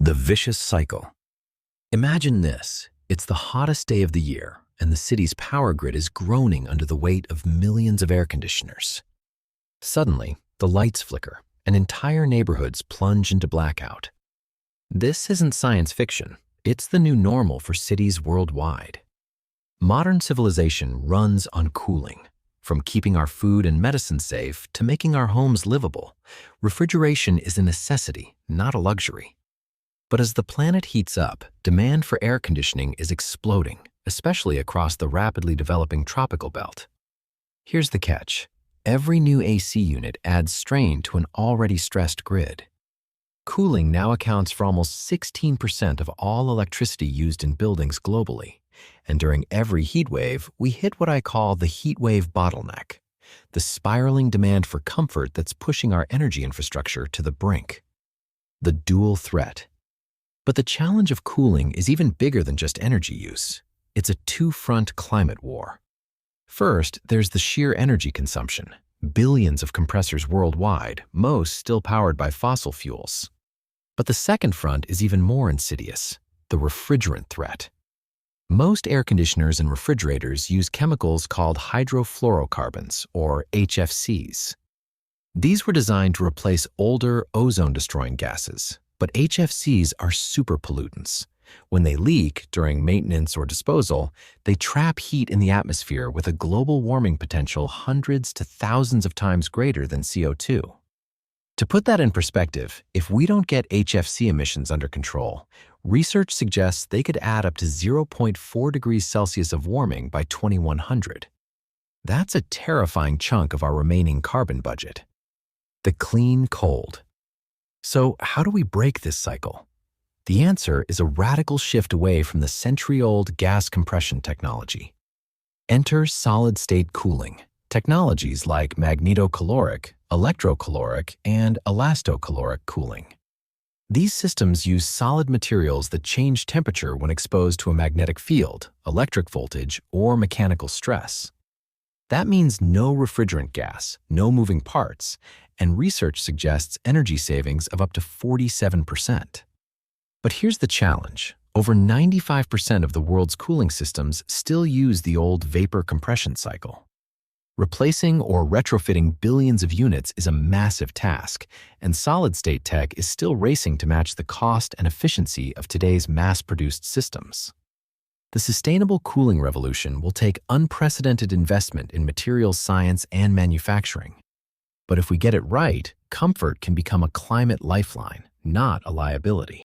The vicious cycle. Imagine this. It's the hottest day of the year, and the city's power grid is groaning under the weight of millions of air conditioners. Suddenly, the lights flicker, and entire neighborhoods plunge into blackout. This isn't science fiction. It's the new normal for cities worldwide. Modern civilization runs on cooling. From keeping our food and medicine safe to making our homes livable, refrigeration is a necessity, not a luxury. But as the planet heats up, demand for air conditioning is exploding, especially across the rapidly developing tropical belt. Here's the catch. Every new AC unit adds strain to an already stressed grid. Cooling now accounts for almost 16% of all electricity used in buildings globally. And during every heat wave, we hit what I call the heat wave bottleneck, the spiraling demand for comfort that's pushing our energy infrastructure to the brink. The dual threat. But the challenge of cooling is even bigger than just energy use. It's a two-front climate war. First, there's the sheer energy consumption. Billions of compressors worldwide, most still powered by fossil fuels. But the second front is even more insidious, the refrigerant threat. Most air conditioners and refrigerators use chemicals called hydrofluorocarbons, or HFCs. These were designed to replace older ozone-destroying gases, but HFCs are super pollutants. When they leak during maintenance or disposal, they trap heat in the atmosphere with a global warming potential hundreds to thousands of times greater than CO2. To put that in perspective, if we don't get HFC emissions under control, research suggests they could add up to 0.4 degrees Celsius of warming by 2100. That's a terrifying chunk of our remaining carbon budget. The clean cold. So how do we break this cycle? The answer is a radical shift away from the century-old gas compression technology. Enter solid-state cooling. Technologies like magnetocaloric, electrocaloric, and elastocaloric cooling. These systems use solid materials that change temperature when exposed to a magnetic field, electric voltage, or mechanical stress. That means no refrigerant gas, no moving parts, and research suggests energy savings of up to 47%. But here's the challenge. Over 95% of the world's cooling systems still use the old vapor compression cycle. Replacing or retrofitting billions of units is a massive task, and solid-state tech is still racing to match the cost and efficiency of today's mass-produced systems. The sustainable cooling revolution will take unprecedented investment in materials science and manufacturing. But if we get it right, comfort can become a climate lifeline, not a liability.